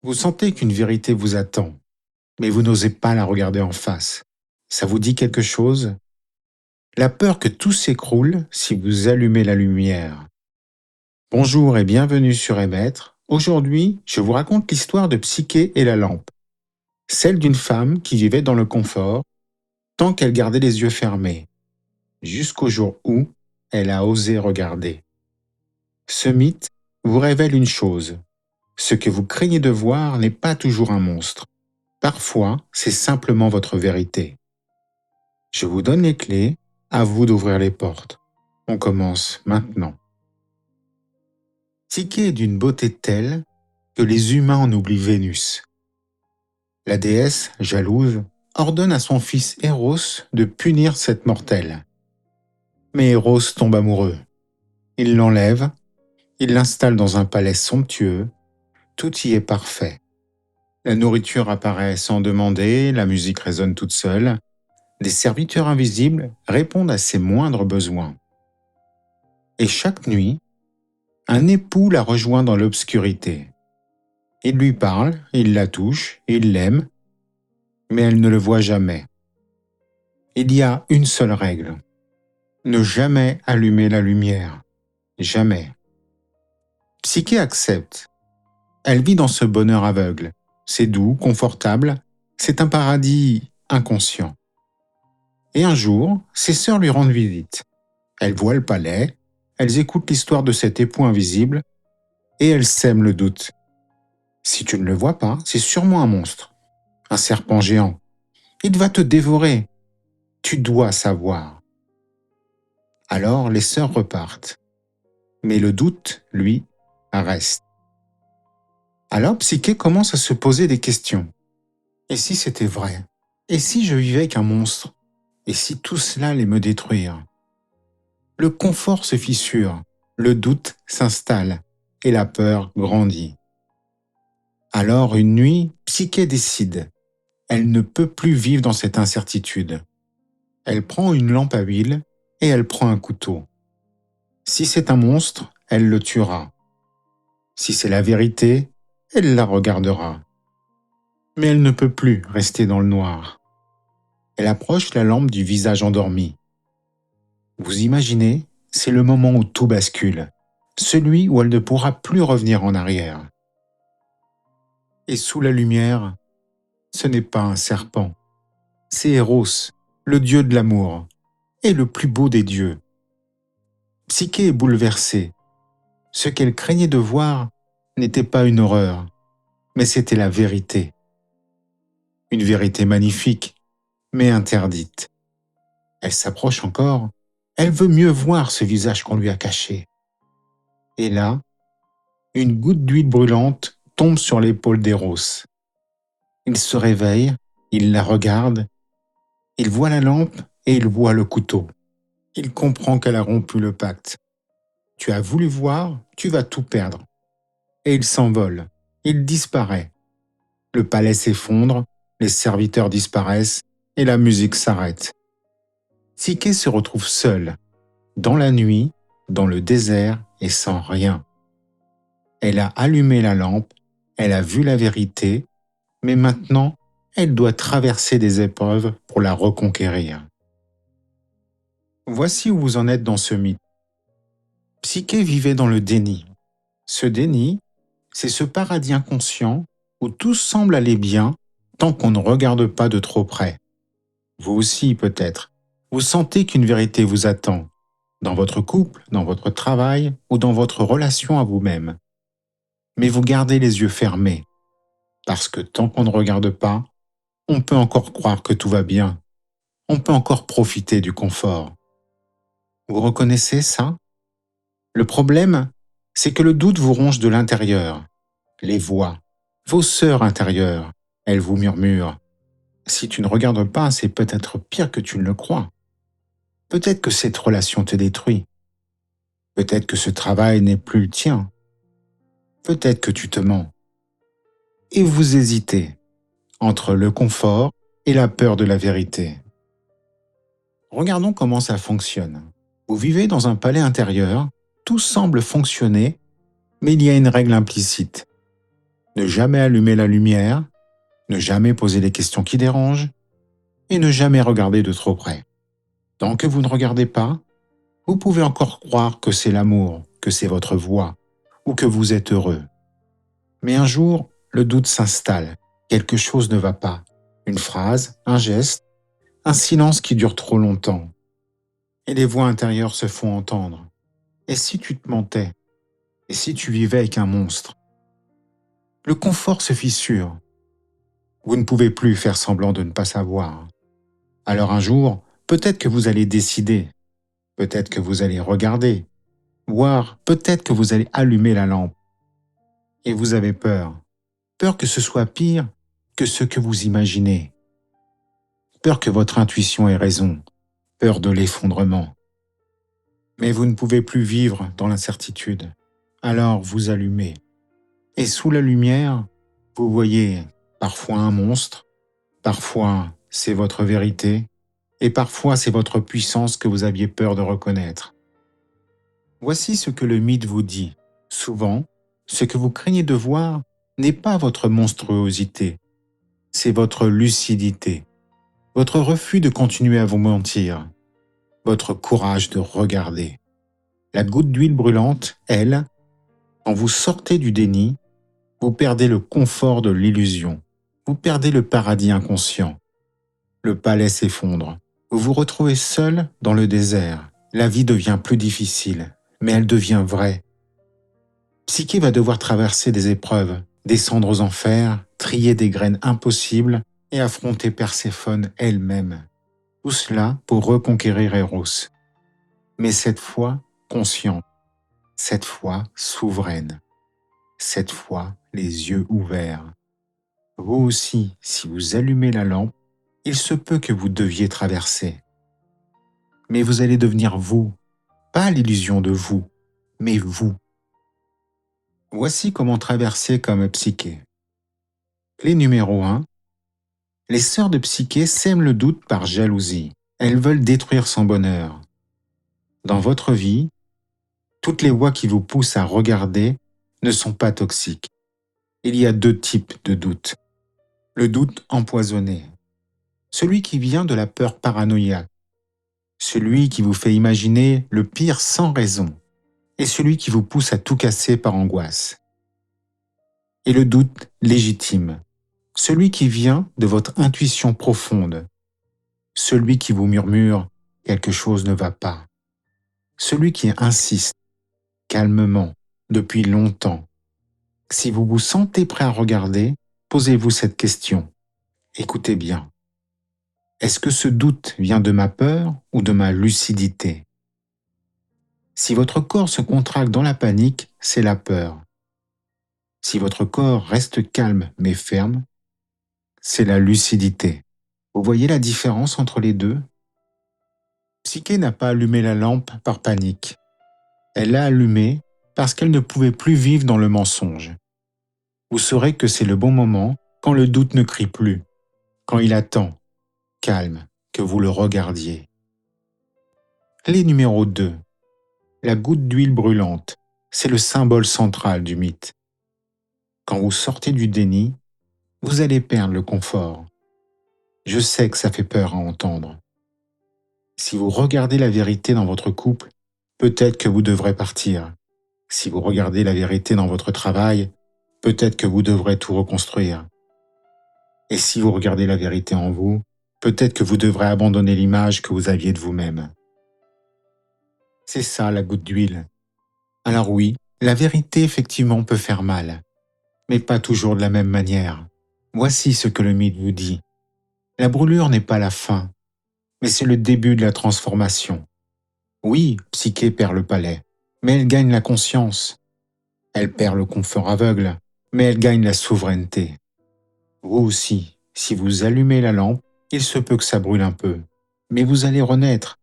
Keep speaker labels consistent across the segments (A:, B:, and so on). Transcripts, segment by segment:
A: Vous sentez qu'une vérité vous attend, mais vous n'osez pas la regarder en face. Ça vous dit quelque chose? La peur que tout s'écroule si vous allumez la lumière. Bonjour et bienvenue sur Émettre. Aujourd'hui, je vous raconte l'histoire de Psyché et la lampe. Celle d'une femme qui vivait dans le confort tant qu'elle gardait les yeux fermés, jusqu'au jour où elle a osé regarder. Ce mythe vous révèle une chose. Ce que vous craignez de voir n'est pas toujours un monstre. Parfois, c'est simplement votre vérité. Je vous donne les clés, à vous d'ouvrir les portes. On commence maintenant. Psyché est d'une beauté telle que les humains en oublient Vénus. La déesse, jalouse, ordonne à son fils Eros de punir cette mortelle. Mais Eros tombe amoureux. Il l'enlève, il l'installe dans un palais somptueux, tout y est parfait. La nourriture apparaît sans demander, la musique résonne toute seule, des serviteurs invisibles répondent à ses moindres besoins. Et chaque nuit, un époux la rejoint dans l'obscurité. Il lui parle, il la touche, il l'aime, mais elle ne le voit jamais. Il y a une seule règle. Ne jamais allumer la lumière. Jamais. Psyché accepte. Elle vit dans ce bonheur aveugle. C'est doux, confortable, c'est un paradis inconscient. Et un jour, ses sœurs lui rendent visite. Elles voient le palais, elles écoutent l'histoire de cet époux invisible, et elles sèment le doute. Si tu ne le vois pas, c'est sûrement un monstre, un serpent géant. Il va te dévorer. Tu dois savoir. Alors les sœurs repartent. Mais le doute, lui, reste. Alors Psyché commence à se poser des questions. Et si c'était vrai? Et si je vivais avec un monstre? Et si tout cela allait me détruire? Le confort se fissure, le doute s'installe et la peur grandit. Alors une nuit, Psyché décide. Elle ne peut plus vivre dans cette incertitude. Elle prend une lampe à huile et elle prend un couteau. Si c'est un monstre, elle le tuera. Si c'est la vérité, elle la regardera. Mais elle ne peut plus rester dans le noir. Elle approche la lampe du visage endormi. Vous imaginez, c'est le moment où tout bascule, celui où elle ne pourra plus revenir en arrière. Et sous la lumière, ce n'est pas un serpent, c'est Eros, le dieu de l'amour, et le plus beau des dieux. Psyché est bouleversée. Ce qu'elle craignait de voir n'était pas une horreur, mais c'était la vérité. Une vérité magnifique, mais interdite. Elle s'approche encore, elle veut mieux voir ce visage qu'on lui a caché. Et là, une goutte d'huile brûlante tombe sur l'épaule d'Eros. Il se réveille, il la regarde, il voit la lampe et il voit le couteau. Il comprend qu'elle a rompu le pacte. Tu as voulu voir, tu vas tout perdre. Et il s'envole, il disparaît. Le palais s'effondre, les serviteurs disparaissent et la musique s'arrête. Psyché se retrouve seule, dans la nuit, dans le désert et sans rien. Elle a allumé la lampe, elle a vu la vérité, mais maintenant, elle doit traverser des épreuves pour la reconquérir. Voici où vous en êtes dans ce mythe. Psyché vivait dans le déni. Ce déni, c'est ce paradis inconscient où tout semble aller bien tant qu'on ne regarde pas de trop près. Vous aussi peut-être, vous sentez qu'une vérité vous attend, dans votre couple, dans votre travail ou dans votre relation à vous-même. Mais vous gardez les yeux fermés, parce que tant qu'on ne regarde pas, on peut encore croire que tout va bien, on peut encore profiter du confort. Vous reconnaissez ça? Le problème, c'est que le doute vous ronge de l'intérieur. Les voix, vos sœurs intérieures, elles vous murmurent. Si tu ne regardes pas, c'est peut-être pire que tu ne le crois. Peut-être que cette relation te détruit. Peut-être que ce travail n'est plus le tien. Peut-être que tu te mens. Et vous hésitez entre le confort et la peur de la vérité. Regardons comment ça fonctionne. Vous vivez dans un palais intérieur, tout semble fonctionner, mais il y a une règle implicite. Ne jamais allumer la lumière, ne jamais poser des questions qui dérangent et ne jamais regarder de trop près. Tant que vous ne regardez pas, vous pouvez encore croire que c'est l'amour, que c'est votre voie ou que vous êtes heureux. Mais un jour, le doute s'installe, quelque chose ne va pas. Une phrase, un geste, un silence qui dure trop longtemps. Et les voix intérieures se font entendre. Et si tu te mentais? Et si tu vivais avec un monstre? Le confort se fissure. Vous ne pouvez plus faire semblant de ne pas savoir. Alors un jour, peut-être que vous allez décider, peut-être que vous allez regarder, voire peut-être que vous allez allumer la lampe. Et vous avez peur. Peur que ce soit pire que ce que vous imaginez. Peur que votre intuition ait raison. Peur de l'effondrement. Mais vous ne pouvez plus vivre dans l'incertitude. Alors vous allumez. Et sous la lumière, vous voyez parfois un monstre, parfois c'est votre vérité, et parfois c'est votre puissance que vous aviez peur de reconnaître. Voici ce que le mythe vous dit. Souvent, ce que vous craignez de voir n'est pas votre monstruosité, c'est votre lucidité, votre refus de continuer à vous mentir, votre courage de regarder. La goutte d'huile brûlante, elle, quand vous sortez du déni, vous perdez le confort de l'illusion, vous perdez le paradis inconscient. Le palais s'effondre, vous vous retrouvez seul dans le désert. La vie devient plus difficile, mais elle devient vraie. Psyché va devoir traverser des épreuves, descendre aux enfers, trier des graines impossibles et affronter Perséphone elle-même. Tout cela pour reconquérir Eros. Mais cette fois, consciente, cette fois souveraine, cette fois les yeux ouverts. Vous aussi, si vous allumez la lampe, il se peut que vous deviez traverser. Mais vous allez devenir vous, pas l'illusion de vous, mais vous. Voici comment traverser comme Psyché. Clé numéro 1. Les sœurs de Psyché sèment le doute par jalousie. Elles veulent détruire son bonheur. Dans votre vie, toutes les voix qui vous poussent à regarder ne sont pas toxiques. Il y a deux types de doutes. Le doute empoisonné. Celui qui vient de la peur paranoïaque. Celui qui vous fait imaginer le pire sans raison. Et celui qui vous pousse à tout casser par angoisse. Et le doute légitime. Celui qui vient de votre intuition profonde. Celui qui vous murmure « quelque chose ne va pas ». Celui qui insiste, calmement, depuis longtemps. Si vous vous sentez prêt à regarder, posez-vous cette question. Écoutez bien. Est-ce que ce doute vient de ma peur ou de ma lucidité? Si votre corps se contracte dans la panique, c'est la peur. Si votre corps reste calme mais ferme, c'est la lucidité. Vous voyez la différence entre les deux? Psyché n'a pas allumé la lampe par panique. Elle l'a allumée parce qu'elle ne pouvait plus vivre dans le mensonge. Vous saurez que c'est le bon moment quand le doute ne crie plus, quand il attend, calme, que vous le regardiez. Clé numéro 2. La goutte d'huile brûlante, c'est le symbole central du mythe. Quand vous sortez du déni, vous allez perdre le confort. Je sais que ça fait peur à entendre. Si vous regardez la vérité dans votre couple, peut-être que vous devrez partir. Si vous regardez la vérité dans votre travail, peut-être que vous devrez tout reconstruire. Et si vous regardez la vérité en vous, peut-être que vous devrez abandonner l'image que vous aviez de vous-même. C'est ça la goutte d'huile. Alors oui, la vérité effectivement peut faire mal, mais pas toujours de la même manière. Voici ce que le mythe vous dit. La brûlure n'est pas la fin, mais c'est le début de la transformation. Oui, Psyché perd le palais, mais elle gagne la conscience. Elle perd le confort aveugle, mais elle gagne la souveraineté. Vous aussi, si vous allumez la lampe, il se peut que ça brûle un peu, mais vous allez renaître.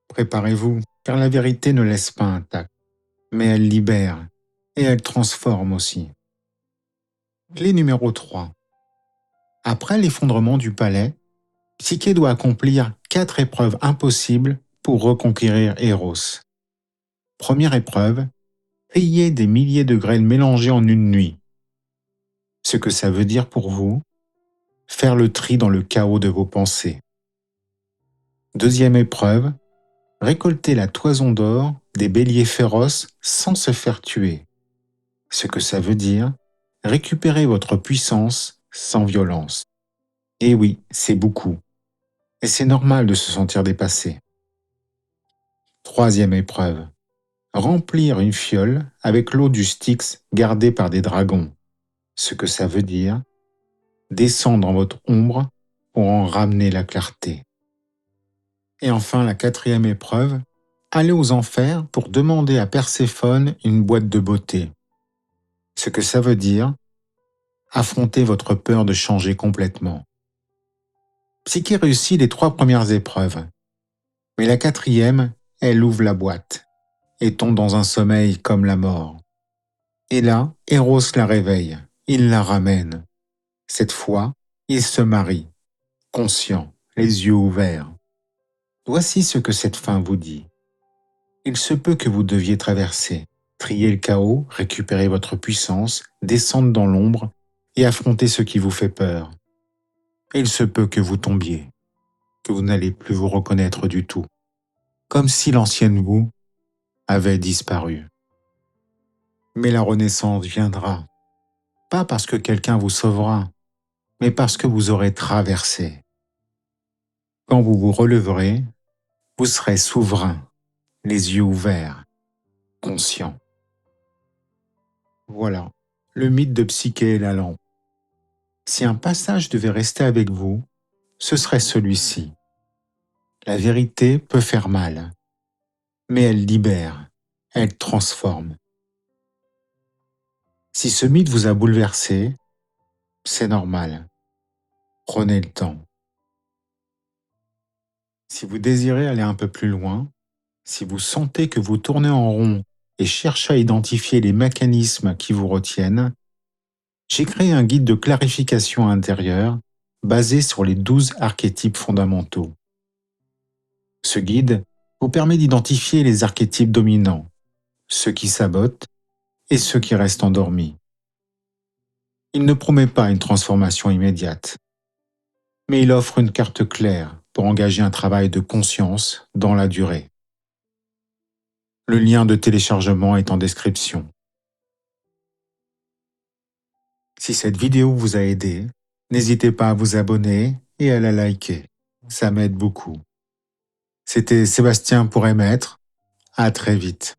A: Préparez-vous, car la vérité ne laisse pas intacte, mais elle libère et elle transforme aussi. Clé numéro 3. Après l'effondrement du palais, Psyché doit accomplir 4 épreuves impossibles pour reconquérir Eros. Première épreuve, trier des milliers de graines mélangées en une nuit. Ce que ça veut dire pour vous, faire le tri dans le chaos de vos pensées. Deuxième épreuve, récolter la toison d'or des béliers féroces sans se faire tuer. Ce que ça veut dire, récupérer votre puissance sans violence. Et oui, c'est beaucoup. Et c'est normal de se sentir dépassé. Troisième épreuve, remplir une fiole avec l'eau du Styx gardée par des dragons. Ce que ça veut dire, descendre dans votre ombre pour en ramener la clarté. Et enfin, la quatrième épreuve, aller aux enfers pour demander à Perséphone une boîte de beauté. Ce que ça veut dire, affronter votre peur de changer complètement. Psyché réussit les 3 premières épreuves, mais la quatrième, elle ouvre la boîte et tombe dans un sommeil comme la mort. Et là, Eros la réveille, il la ramène. Cette fois, il se marie, conscient, les yeux ouverts. Voici ce que cette fin vous dit. Il se peut que vous deviez traverser, trier le chaos, récupérer votre puissance, descendre dans l'ombre et affronter ce qui vous fait peur. Et il se peut que vous tombiez, que vous n'allez plus vous reconnaître du tout, comme si l'ancienne vous avait disparu. Mais la renaissance viendra, pas parce que quelqu'un vous sauvera, mais parce que vous aurez traversé. Quand vous vous releverez, vous serez souverain, les yeux ouverts, conscient. Voilà, le mythe de Psyché et la lampe. Si un passage devait rester avec vous, ce serait celui-ci. La vérité peut faire mal, mais elle libère, elle transforme. Si ce mythe vous a bouleversé, c'est normal. Prenez le temps. Si vous désirez aller un peu plus loin, si vous sentez que vous tournez en rond et cherchez à identifier les mécanismes qui vous retiennent, j'ai créé un guide de clarification intérieure basé sur les 12 archétypes fondamentaux. Ce guide vous permet d'identifier les archétypes dominants, ceux qui sabotent et ceux qui restent endormis. Il ne promet pas une transformation immédiate, mais il offre une carte claire pour engager un travail de conscience dans la durée. Le lien de téléchargement est en description. Si cette vidéo vous a aidé, n'hésitez pas à vous abonner et à la liker. Ça m'aide beaucoup. C'était Sébastien pour Émettre. À très vite.